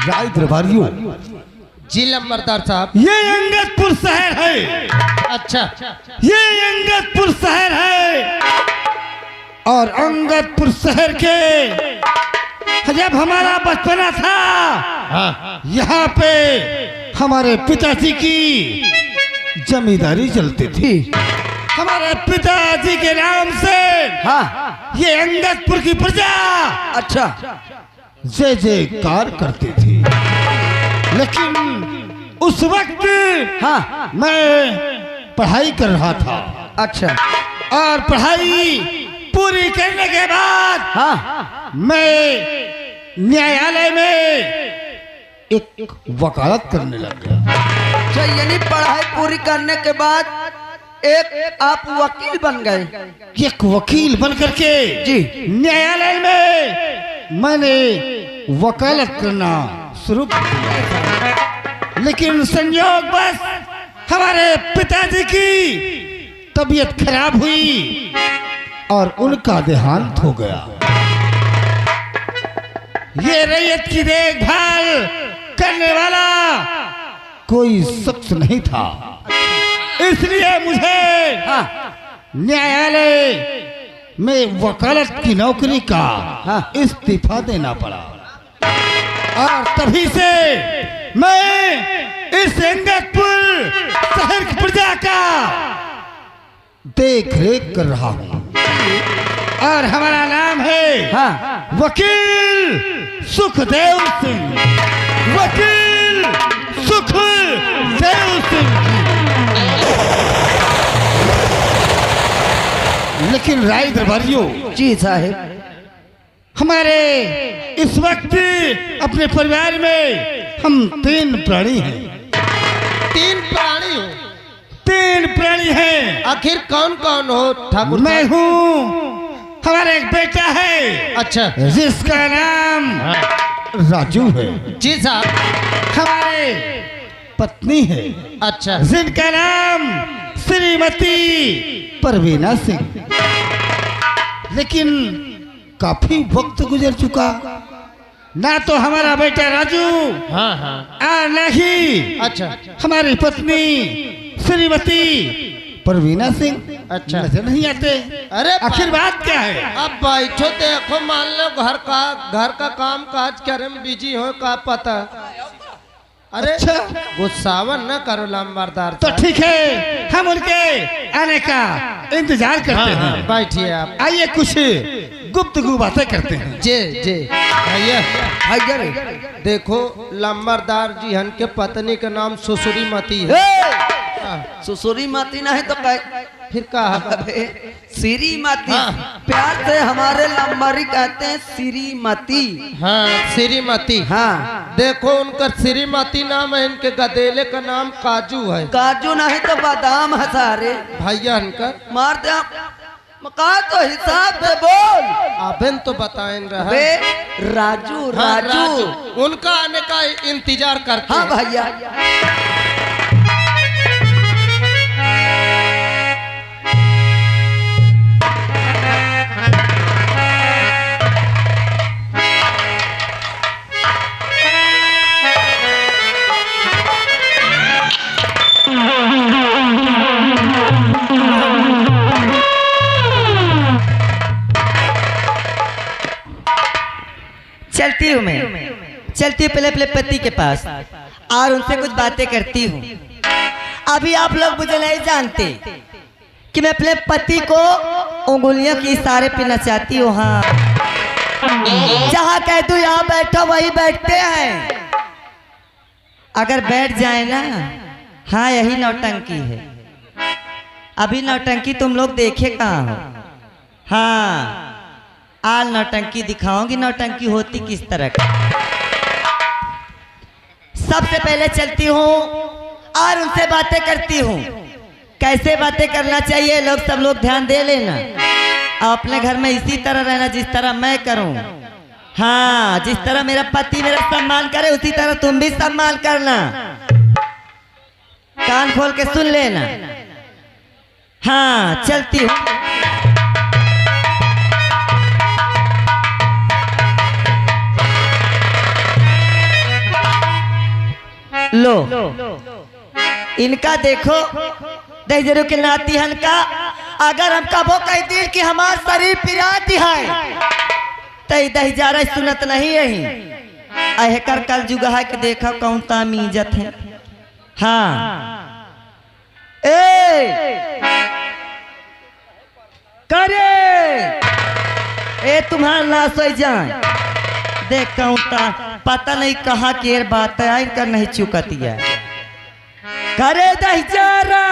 राय दरबारियों, जी लंबरदार साहब। ये अंगदपुर शहर है। अच्छा, ये अंगदपुर शहर है और अंगदपुर शहर के जब हमारा बचपना था, हाँ, यहाँ पे हमारे पिताजी की जमींदारी चलती थी। हमारे पिताजी के नाम से हाँ, ये अंगदपुर की प्रजा अच्छा, जय जयकार करती थी। लेकिन उस वक्त हाँ, मैं पढ़ाई कर रहा था अच्छा, और पढ़ाई पूरी करने के बाद हाँ, मैं न्यायालय में एक वकालत करने लग गया। अच्छा, यानी पढ़ाई पूरी करने के बाद एक आप वकील बन गए। एक वकील बन करके जी, न्यायालय में मैंने वकालत करना शुरू कर दिया। लेकिन संयोग बस हमारे पिताजी की तबीयत खराब हुई और उनका देहांत हो गया। ये रैयत की देखभाल करने वाला कोई शख्स नहीं था, इसलिए मुझे हाँ, न्यायालय में वकालत की नौकरी का हाँ, इस्तीफा देना पड़ा। और तभी से मैं इस अंगदपुर शहर की प्रजा का देख रेख कर रहा हूँ और हमारा नाम है हाँ, वकील सुखदेव सिंह। वकील सुखदेव सिंह। लेकिन राय दरबारियों, जी साहब, हमारे इस वक्त अपने परिवार में हम 3 प्राणी हैं। 3 प्राणी हो? 3 प्राणी हैं। आखिर कौन कौन हो ठाकुर? मैं हूँ, हमारा एक बेटा है, अच्छा, जिसका नाम राजू है। जी साहब। हमारे पत्नी है, अच्छा, जिनका नाम श्रीमती परवीना सिंह। लेकिन काफी वक्त गुजर चुका, ना तो हमारा बेटा राजू हाँ हाँ, और न ही अच्छा हमारी पत्नी श्रीमती परवीना सिंह अच्छा। नजर नहीं आते। अरे आखिर बात क्या है? अब बैठो, देखो, मान लो घर का काम काज करे में बिजी हो, का पता। अरे अच्छा, गुस्सावन न करो लंबरदार तो साहब। ठीक है, हम उनके आने का इंतजार करते हाँ, हैं। बैठिए आप। आइए कुछ गुप्तगू बातें करते हैं। जे जे भैया, भैया रे, देखो लंबरदार जी हन के पत्नी का नाम सुसुरी मती है। सुसुरी माती ना है तो फिर कहा श्रीमती। हाँ। प्यार से हमारे लंबारी कहते हैं श्रीमती। हाँ, श्रीमती। हाँ, देखो उनका श्रीमती नाम है, इनके गदेले का नाम काजू है। काजू नहीं तो बादाम है सारे। भैया इनका मार दे मका तो हिसाब से बोल। अबन तो बताएं रहा। बे राजू, हाँ, राजू। उनका आने का इंतजार करते हाँ हैं। भैया, चलती हूँ मैं, चलती हूँ पहले अपने पति के पास और उनसे कुछ बातें करती हूँ। अभी आप लोग मुझे नहीं जानते कि मैं अपने पति को उंगलियों के इशारे पे नचाती हूँ। हाँ, जहाँ कह दूँ यहाँ बैठो वही बैठते हैं। अगर बैठ जाए ना, हाँ यही नौटंकी है। अभी नौटंकी तुम लोग देखे कहाँ हो? हाँ, आज नौटंकी दिखाऊंगी, नौटंकी होती किस तरह की। सबसे पहले चलती हूँ और उनसे बातें करती हूँ। कैसे बातें करना चाहिए लोग, सब लोग ध्यान दे लेना। अपने घर में इसी तरह रहना जिस तरह मैं करूँ। हाँ, जिस तरह मेरा पति मेरा सम्मान करे उसी तरह तुम भी सम्मान करना। कान खोल के सुन लेना। हाँ, चलती हूँ। लो इनका देखो दहजरू के नाती हन का अगर हम कबो कह दी कि हमार शरीर पिराती है तई दहजारा सुनत नहीं यही अहकर कल जुगा के देखा कौन तामीजत है। हाँ ए करे ए तुम्हारा नाश हो जाए देख ता पता नहीं कहाँ केर बात है इनका नहीं चुकती है करे दहजारा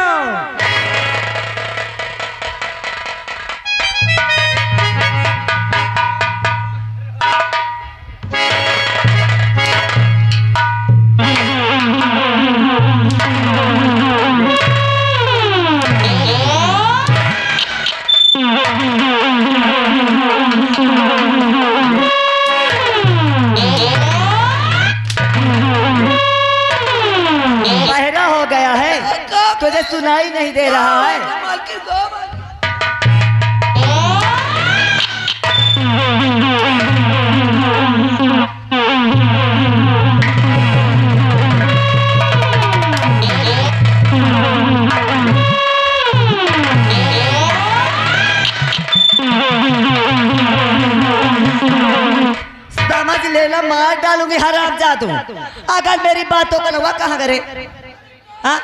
तुझे सुनाई नहीं दे रहा है। समझ लेना मार डालूंगी हराम जादू अगर मेरी बातों का नवा कहाँ करे। हाँ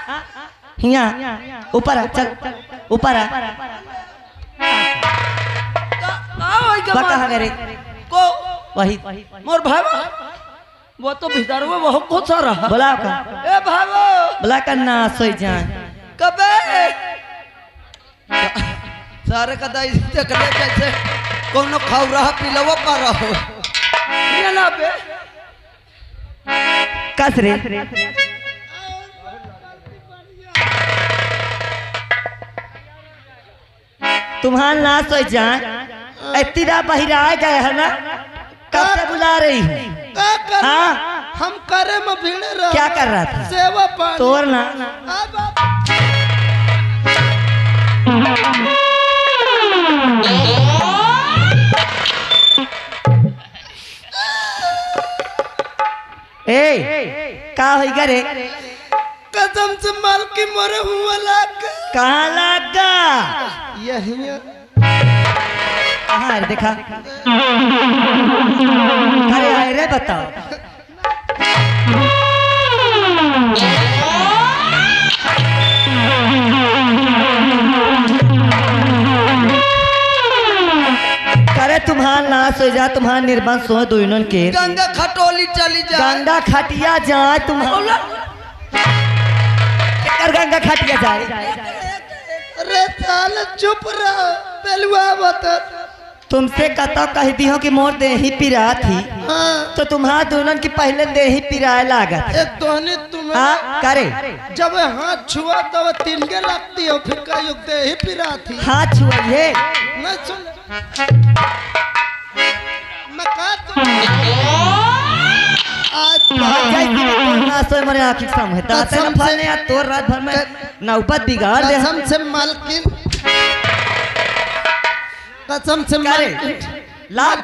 यहाँ ऊपर आ चल ऊपर आ कहाँ करे को वही मोर भाई वो तो भीतर में बहुत कुछ सारा बुला का ए भाई बुला कर ना सोई जाए कबे सारे कदा इससे करे कैसे कोनो खाऊ रहा पिलवा पा रहा हो ये ना बे कसरे तुम्हारा नाश हो जाए इतना बहिरा गए है ना कब से बुला रही हूँ। हाँ हम करे में भीड़ रहा क्या कर रहा था सेवा पानी तोर ना ए का होई करे कसम से माल की मरे हुआ लाग कहाँ लगा यही कहाँ है देखा अरे आए रे बताओ करे तुम्हारा नाश हो जा तुम्हारा निर्बंध सो दोनों के गंगा खटोली चली जा गंगा खटिया जाए तुम्हारा गंगा खटिया जाए अरे साल चुप रहो पहलुआ बता तुमसे कतो कह दी हो कि मोर देही पिरा थी हाँ तो तुम्हारा दोनों की पहले देही पिराए लागत एक तोहने तुम्हें हाँ करे जब हाथ छुआ तब तीन के लगती हो फिर का युग दे ही पिरा थी हाथ छुआइए न सुन मैं कहा आज मरे आखिर सामने कसम से या तोर रात भर में नौबत बिगाड़ दे कसम से मालकिन कसम से मालकिन लाग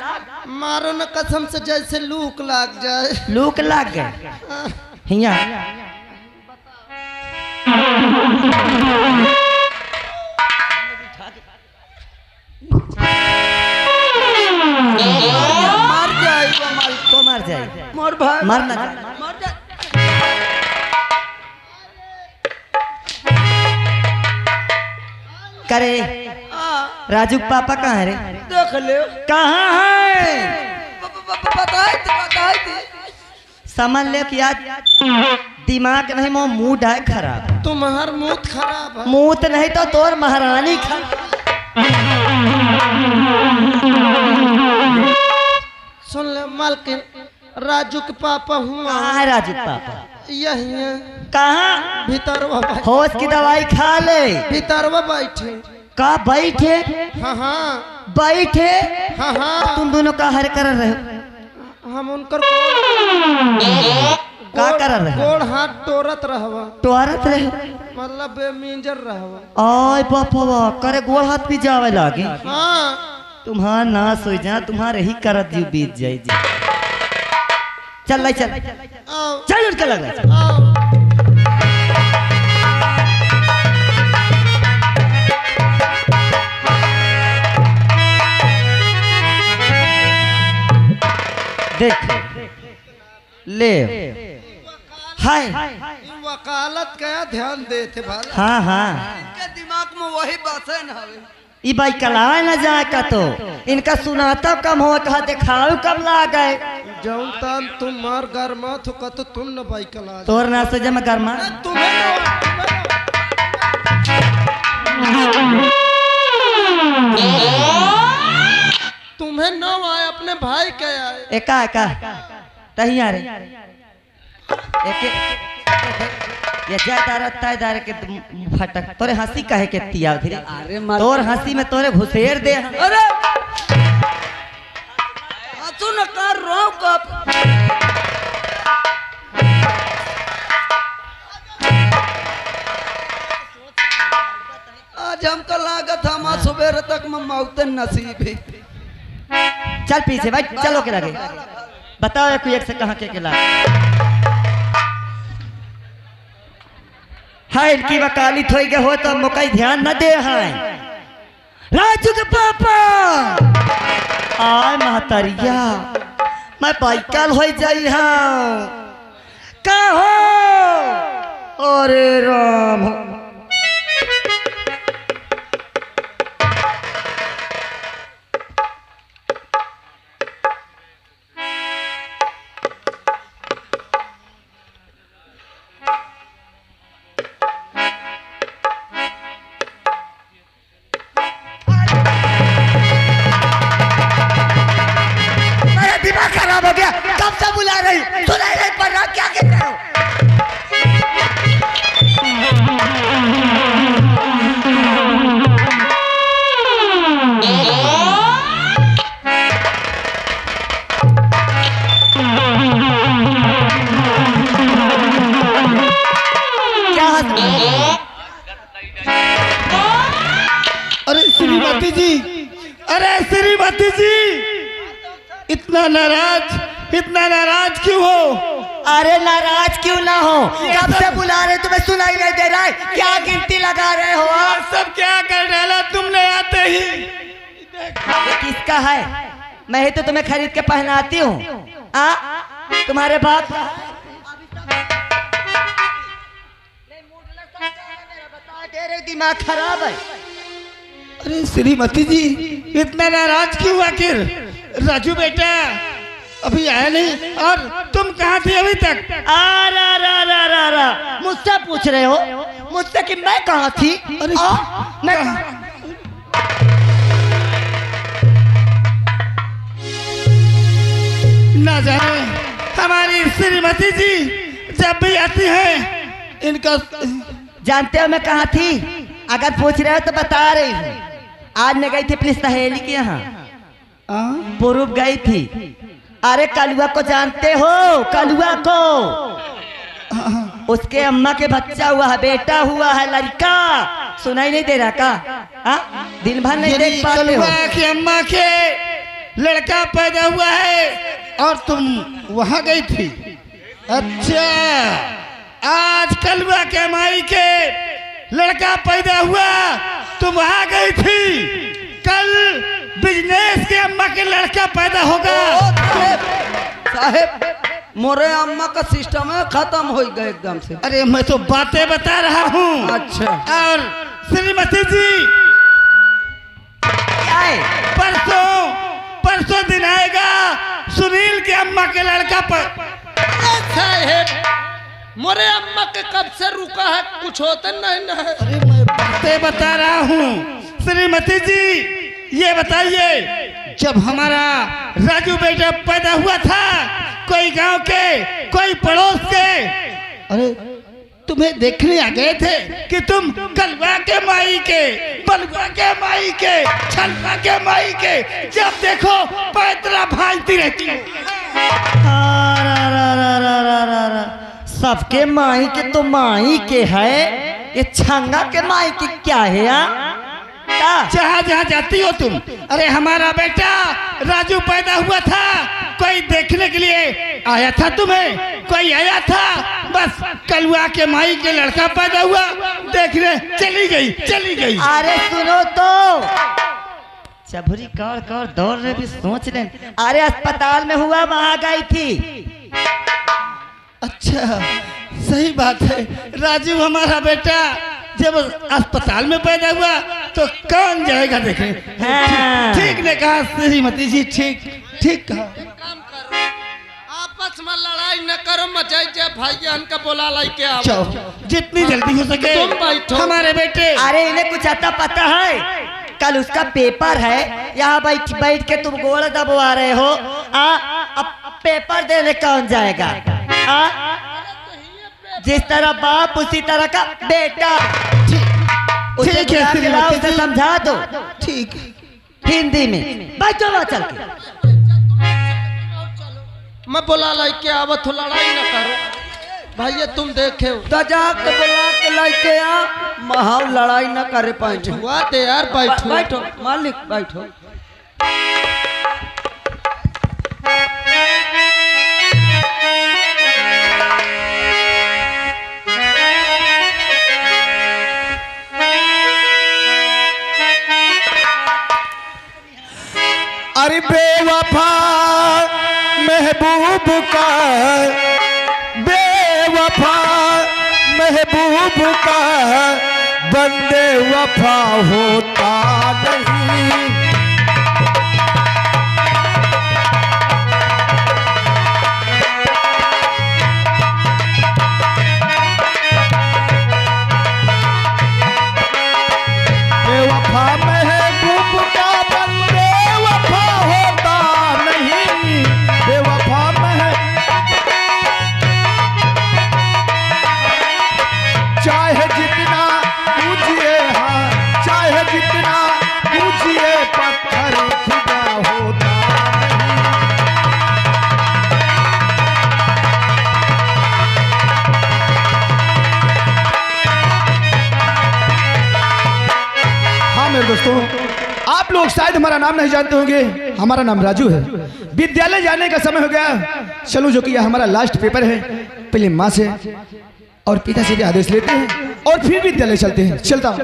मारो न कसम से जैसे लूक लाग जाए लूक लाग गए हिया मर जाए वो माल तो मर जाए मोर भाई मरना मर जाए करे राजू पापा कहाँ है रे देख ले कहाँ है बताए थे समझ ले कि आज दिमाग नहीं मो मूड है खराब तुम्हार मुंह खराब है मूत नहीं तो तोर महारानी खा सुन ले मालकिन राजू के पापा हुआ कहाँ है राजू पापा यही है कहाँ भीतरवा होश की दवाई खा ले भीतरवा बैठे का बैठे हाँ हाँ बैठे हाँ हाँ तुम दोनों का हर कर रहे हो हम उनकर का कर रहे हो गोड़ हाथ टोरत रहवा टोरत रहे मतलब बेमिंजर रहवा आय बापा करे गोड़ हाथ भी जावे लागे हाँ तुम्हारा नाश हो जा तुम्हारे ही करत जीव बीत जाए जी चल चल आओ चल उनके लगा आओ देखो ले हाय वकालत क्या ध्यान देते भाला। हाँ हाँ इनके दिमाग में वही बात है ना हवे। ई भाई कलावे न जाए का तो इनका सुनाता कम हो कहा दिखाओ कब ला गए जौन तान तुम मार गरमा तो कतो तुम न भाई कला तोर ना से जमा गरमा तुम्हें तुम्हें न आए अपने भाई के आए। एका एका तही आ रे एक ये ज्यादा रहता है दारे के फटक तोरे हंसी कहे के तिया धीरे अरे तोर हंसी में तोरे घुसेर दे हम। अरे तू न कर रो कब आज हमको लागत हम सुबह तक में मौत नसीब है। चल पीछे भाई चलो के लगे बताओ एक से कहाँ के ला हाय इनकी वकालत हो गए हो तो मुकई ध्यान न दे है राजू के पापा आय महतरिया मैं पाइकल हो जाई हाँ का हो अरे राम खराब हो गया कब से बुला रही सुनाई नहीं पड़ रहा क्या कहते हो क्या अरे श्रीमती जी, अरे श्रीमती जी, इतना नाराज क्यों हो? अरे नाराज क्यों ना हो कब से बुला रहे तुम्हें सुनाई नहीं दे रहा है क्या गिनती लगा रहे हो आप सब क्या कर डाला तुमने आते ही? ये किसका है मैं ही तो तुम्हें खरीद के पहनाती हूँ तुम्हारे बाप दिमाग खराब है। अरे श्रीमती जी, इतना नाराज क्यों आखिर? राजू बेटा अभी आया नहीं और तुम कहाँ थे अभी तक? मुझसे पूछ रहे हो मुझसे कि मैं कहाँ थी? अरे मैं ना जाने हमारी श्रीमती जी जब भी आती है इनका जानते हो मैं कहाँ थी? अगर पूछ रहे हो तो बता रही हूँ। आज मैं गई थी अपनी सहेली के यहाँ पूर्व गई थी। अरे कलुआ को जानते हो? कलुआ को उसके अम्मा के बच्चा हुआ है बेटा हुआ है लड़का सुनाई नहीं दे रहा का? दिन भर नहीं देख पाते हो? कलुआ की अम्मा के लड़का पैदा हुआ है और तुम वहाँ गई थी? अच्छा, आज कलुआ के माई के लड़का पैदा हुआ तुम वहाँ गई थी। कल बिजनेस के अम्मा के लड़का पैदा होगा। साहेब मोरे अम्मा का सिस्टम है खत्म हो गया एकदम से। अरे मैं तो बातें बता रहा हूँ। अच्छा और श्रीमती जी परसों दिन आएगा सुनील के अम्मा के लड़का पर। साहेब मोरे अम्मा के कब से रुका है कुछ होता नहीं ना। अरे मैं बातें बता रहा हूँ श्रीमती जी। ये बताइए जब हमारा राजू बेटा पैदा हुआ था कोई गांव के कोई पड़ोस के अरे तुम्हें देखने आ गए थे कि तुम कलवा के माई के बलवा के माई के छलवा के माई के जब देखो पैतरा भांजती रहती है। सबके माई के तो माई के है ये छंगा के माई की क्या है जहाँ जहाँ जाती हो तुम। अरे हमारा बेटा राजू पैदा हुआ था कोई देखने के लिए आया था? तुम्हें कोई आया था? बस कलुआ के माई के लड़का पैदा हुआ देखने चली गई। अरे सुनो तो चभुरी कौड़ कौड़ दौड़ रहे भी सोच रहे। अरे अस्पताल में हुआ, वहां गई थी। अच्छा सही बात है। राजू हमारा बेटा जब अस्पताल में पैदा हुआ तो कौन जाएगा देखने। हाँ। ठीक ने कहा श्रीमती जी, ठीक ठीक कहा। काम करो, आपस में लड़ाई न करो, मचाई जे भाईजान का बोला लाई के आओ। जाओ जितनी जल्दी हो सके तुम बैठो। हमारे बेटे। अरे इन्हें कुछ आता पता है? कल उसका पेपर है, यहाँ बैठ बैठ के तुम गोड़ दबवा रहे हो। अब पेपर देने कौन जाएगा? जिस तरह बाप उसी तरह का बेटा। उसे ठीक है बुला के लाओ, श्रीमती उसे जी। समझा दो ठीक हिंदी में। बैठो वहाँ चल के। मैं बोला लाई के आवत हो, लड़ाई न करो भैया। तुम देखे हो तो जाके बुला के लेके आ, महाव लड़ाई न करे पाए। हुआ दे यार, बैठो बैठो मालिक बैठो। अरे बेवफा महबूब का, बेवफा महबूब का बंदे वफा होता नहीं। बेवफा महबूब का बंदे वफा होता नहीं। बेवफा चाहे जितना पूछिए, हाँ चाहे जितना पूछिए, पत्थर खुदा होता नहीं। हाँ मेरे दोस्तों, आप लोग शायद हमारा नाम नहीं जानते होंगे। हमारा नाम राजू है। विद्यालय जाने का समय हो गया। चलो, जो कि यह हमारा लास्ट पेपर है, पहले माँ से और पिता से भी आदेश लेते हैं और फिर विद्यालय चलते हैं। चलता हूं।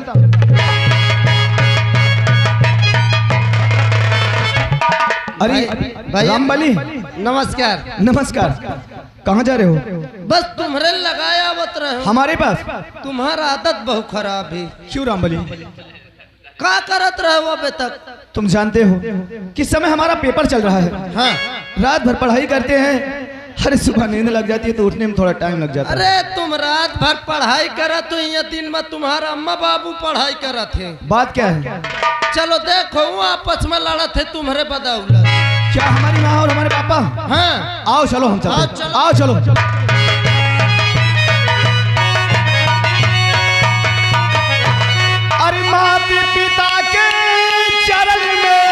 अरे भैया। रामबली, नमस्कार। नमस्कार। कहाँ जा रहे हो? बस तुम्हारे लगाया आवत रहे। हमारे पास? तुम्हारा आदत बहुत खराब है। क्यों रामबली? का करत रहे हो अबे तक? तुम जानते हो किस समय हमारा पेपर चल रहा है। हाँ। रात भर पढ़ाई करते हैं। अरे सुबह नींद लग जाती है तो उठने में थोड़ा टाइम लग जाता है। अरे तुम रात भर पढ़ाई करत हो, ये दिन में तुम्हारा अम्मा बाबू पढ़ाई करत है। बात क्या है? चलो देखो, वो आपस में लड़त है तुम्हारे बदौलत। क्या हमारी माँ और हमारे पापा? हाँ। आओ चलो, हम चलते हैं। चलो। आओ चलो। अरे माता पिता के चरण में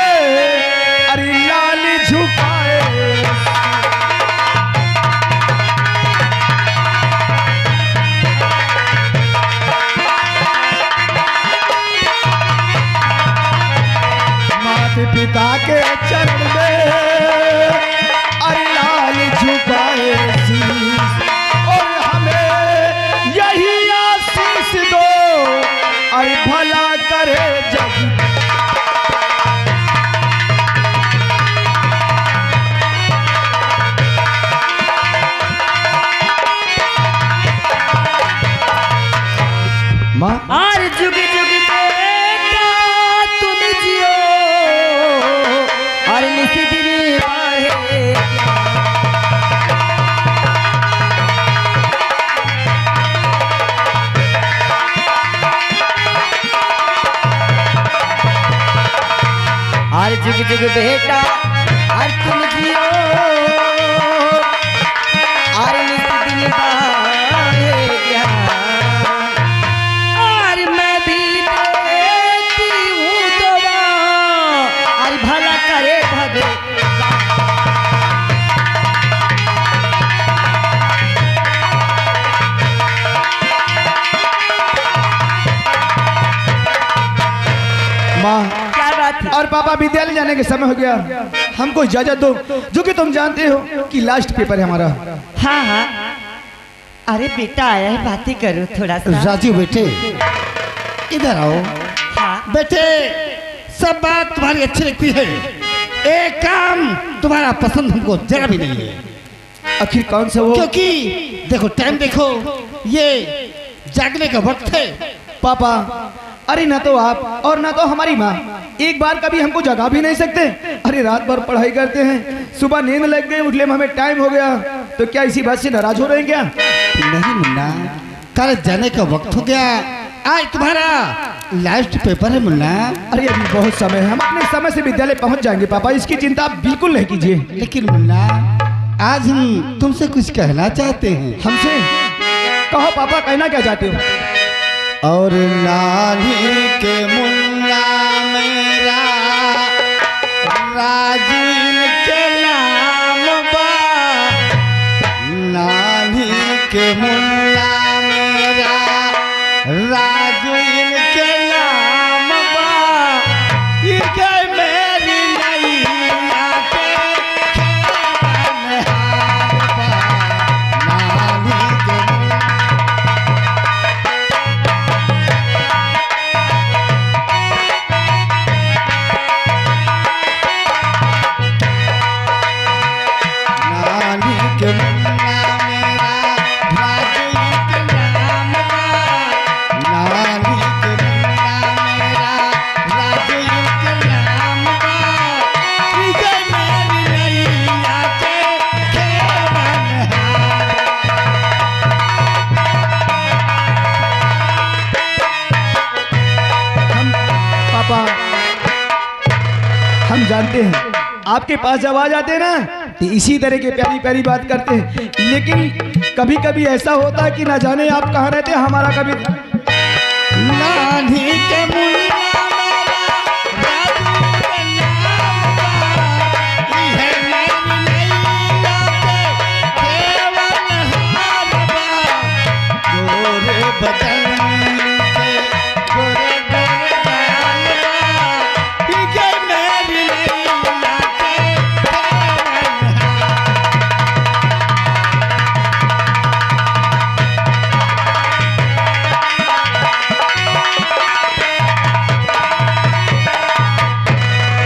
अरे लाल झुकाए। माता पिता के चरण में अरे लाल झुकाए शीश, और हमें यही आशीष दो अरे भला करे जग। माँ, और जुग जुग बेटा तुम जियो, और निसी दिन बढ़े। और जुग जुग बेटा और तुम जियो, और निसी दिन बढ़े। और मैं भी देती हूँ दुआ, और भला करे भगवान। माँ क्या बात है? और पापा, विद्यालय जाने के समय हो गया। हमको इजाजत दो, जो कि तुम जानते हो कि लास्ट पेपर है हमारा। हाँ हाँ, अरे बेटा आया है, बातें करो थोड़ा सा। राजू बेटे इधर आओ। हाँ बेटे सब बात तुम्हारी अच्छी लगती है, एक काम तुम्हारा पसंद हमको जरा भी नहीं है। आखिर कौन सा वो? क्योंकि देखो टाइम देखो, ये जागने का वक्त है। पापा, अरे ना तो आप और ना तो हमारी माँ एक बार कभी हमको जगा भी नहीं सकते। अरे रात भर पढ़ाई करते हैं, सुबह नींद लग गई, उठने में हमें टाइम हो गया, तो क्या इसी बात से नाराज हो रहे हैं क्या? नहीं मुन्ना, कल जाने का वक्त हो गया, आज तुम्हारा लास्ट पेपर है मुन्ना। अरे अभी बहुत समय है, हम अपने समय से विद्यालय पहुंच जाएंगे पापा, इसकी चिंता आप बिल्कुल नहीं कीजिए। लेकिन मुन्ना, आज हम तुमसे कुछ कहना चाहते हैं। हमसे कहो पापा, कहना क्या चाहते हो? और नानी के मुन्ना मेरा राजीन के नाम बा, नानी के मुन्ना मेरा राजीन के नाम बा, ये मेरी नैया के खेवन हार बा, नानी के नानी के मुन्ना मेरा राजीन के नाम बा, नानी के मुन्ना मेरा राजीन के नाम बा, ये मेरी नैया के खेवन हम पापा, हम जानते हैं आपके पास जब आ जाते हैं ना तो इसी तरह की प्यारी प्यारी बात करते हैं, लेकिन कभी कभी ऐसा होता है कि ना जाने आप कहाँ रहते हैं, हमारा कभी नानी के मुन्ना मेरा राजीन के नाम बा, ये मेरी नैया के खेवन हार बा, गोरे बदन के गोरे गोरे गाल बा, ये मेरी नैया के खेवन हार।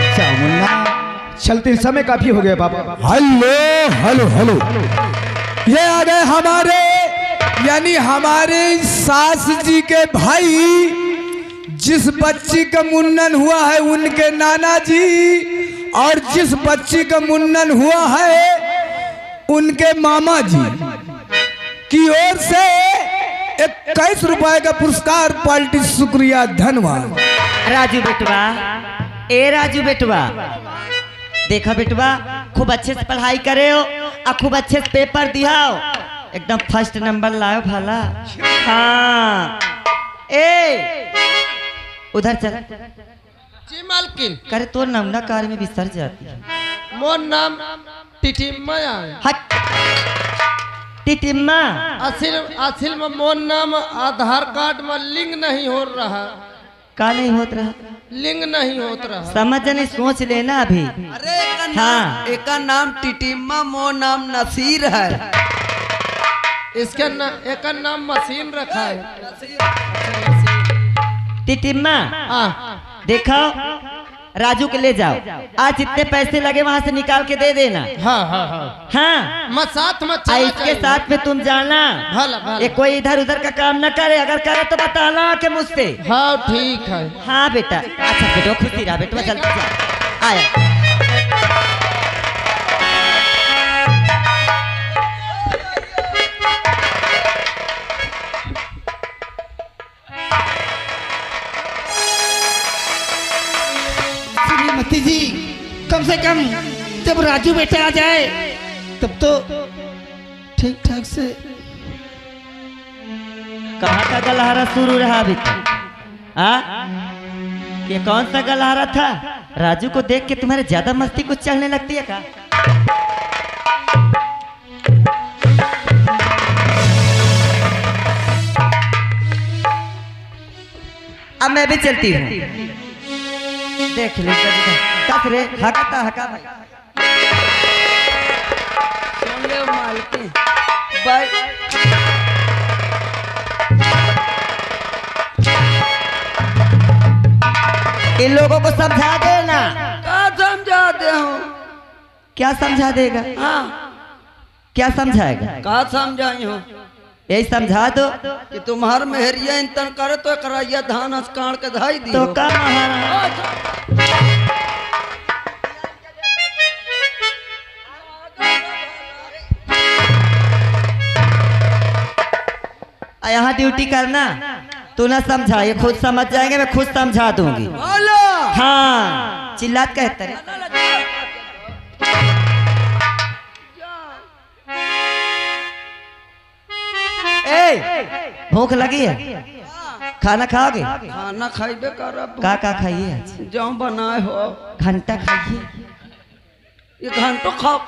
अच्छा मुन्ना, चलते समय काफी हो गया पापा। हेलो हेलो हेलो, ये आ गए हमारे यानी हमारे सास जी के भाई, जिस बच्ची का मुन्नन हुआ है उनके नाना जी, और जिस बच्ची का मुन्नन हुआ है उनके मामा जी की ओर से 21 रुपए का पुरस्कार पार्टी, शुक्रिया धन्यवाद। राजू बेटवा, ए राजू बेटवा, देखा बेटवा, खूब अच्छे से पढ़ाई करे हो और खूब अच्छे से पेपर दिहाओ, एकदम फर्स्ट नंबर लाओ भला। हाँ, ए उधर चल, जी मालकिन, करे तो नाम ना कार में बिसर जाती है। मोर नाम टिटिम्मा है। हट टिटिम्मा, असिल में मोर नाम आधार कार्ड में लिंक नहीं हो रहा, का नहीं होत रहा, लिंक नहीं होत रहा। समझ नहीं, सोच लेना अभी। अरे हाँ। एक नाम टिटिम्मा, मो नाम नसीर है। इसके एक नाम मशीन रखा है। टिटिम्मा, हाँ देखो राजू के ले जाओ, आज जितने पैसे लगे वहां से निकाल के दे देना। हाँ हाँ हाँ, हाँ, मैं साथ में आ चला इसके जाऊंगा। साथ में तुम जाना, भला भला। ये कोई इधर उधर का काम न करे, अगर करे तो बताना के मुझसे। हाँ ठीक है। हाँ बेटा, अच्छा बेटा खुशी रहा बेटा, जल्दी जा आया। श्रीमती जी, कम से कम जब राजू बेटा आ जाए तब तो ठीक ठाक से। कहाँ का गलहारा शुरू रहा अभी तक? ये कौन सा गलहारा था? राजू को देख के तुम्हारे ज्यादा मस्ती कुछ चढ़ने लगती है का? अब मैं भी चलती हूँ, देख ले कस रे, हकाता हका भाई। सुन ले मालकिन, भाई इन लोगों को समझा देना। का समझा दे हूँ? क्या समझा देगा? हाँ, क्या समझाएगा? का समझाई हूँ? यही समझा दो। कि तुम्हार मेहरिया इंतन करे तो कराइया धान काट के धाई दी तो का महाराज यहाँ ड्यूटी करना, तू ना समझा, ये खुद समझ जाएंगे, मैं खुद समझा दूंगी। बोलो। हाँ, चिल्लात कहते रहे। ए, भूख लगी है? खाना खाओगे? खाना खाइबे करब। का खाइए आज? जो बनाए हो। घंटा खाइए। ये घंटो खाओ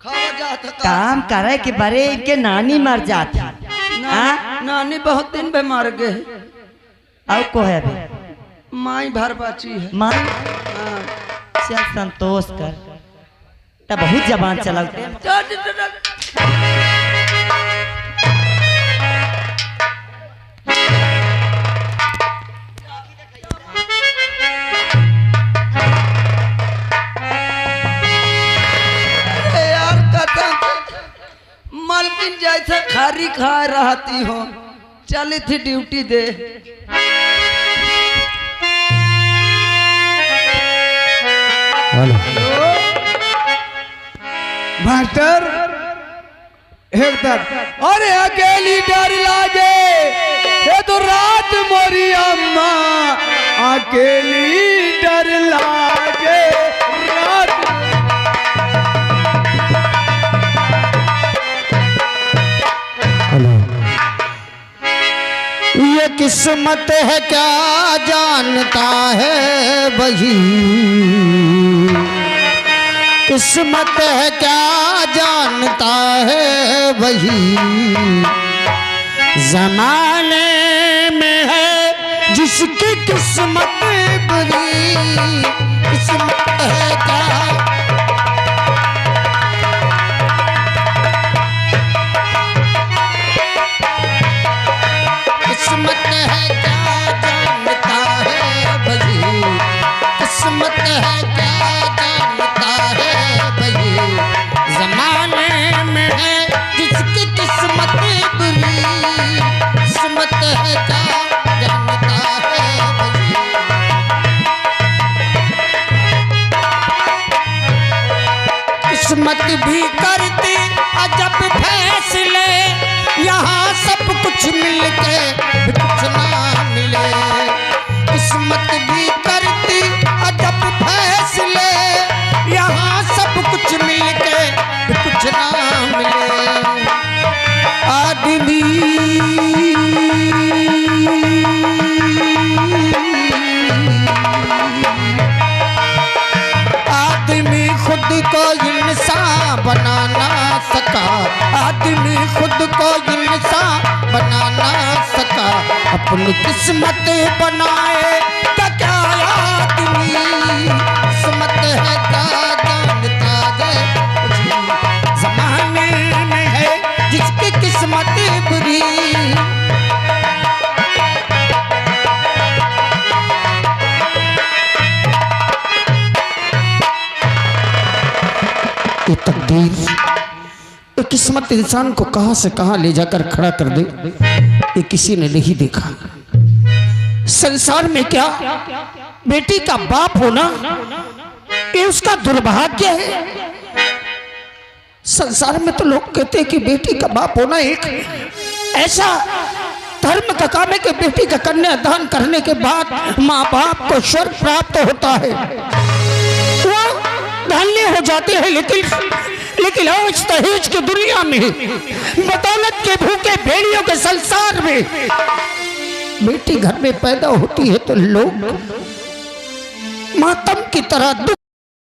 खावा जाता का। काम करे कि बड़े इनके नानी मर जाती। नानी बहुत दिन पे मर गए। और को है अभी? माई भर बाची है। माँ हाँ। चल संतोष कर, तब बहुत जबान चलाते। यार मालकिन जैसे खारी खा रहती हो, चली थी ड्यूटी दे। मास्टर एकदम अरे अकेली डर लागे, ये तो रात मोरी अम्मा अकेली डर लागे रात। ये किस्मत है क्या जानता है वही, किस्मत है क्या जानता है वही, जमाने में है जिसकी किस्मत बुरी, किस्मत है क्या। किस्मत है क्या जानता है वही, किस्मत है क्या जानता है वही, जमाने में है जिसकी किस्मत बुरी, किस्मत है क्या जानता है वही। किस्मत भी करती अजब फैसले, यहाँ सब कुछ मिलके भी कुछ ना मिले। किस्मत भी करती अजब फैसले, यहाँ सब कुछ मिलके भी कुछ ना मिले। आदमी आदमी खुद को इंसान बना ना सका, आदमी खुद को इंसान बना ना सका, अपनी किस्मत बनाए क्या आदमी, किस्मत है क्या जानता है, जमाने में है जिसकी किस्मत बुरी। ये तकदीर, ये किस्मत इंसान को कहां से कहां ले जाकर खड़ा कर दे, ये किसी ने नहीं देखा। संसार में क्या बेटी का बाप होना ये उसका दुर्भाग्य है। संसार में तो लोग कहते हैं कि बेटी का बाप होना एक ऐसा धर्म का काम है कि बेटी का कन्यादान करने के बाद माँ बाप को स्वर्ग प्राप्त होता है, वो धन्य हो जाते हैं। लेकिन आज दहेज की दुनिया में, बदौलत के भूखे भेड़ियों के संसार में, बेटी घर में पैदा होती है तो लोग मातम की तरह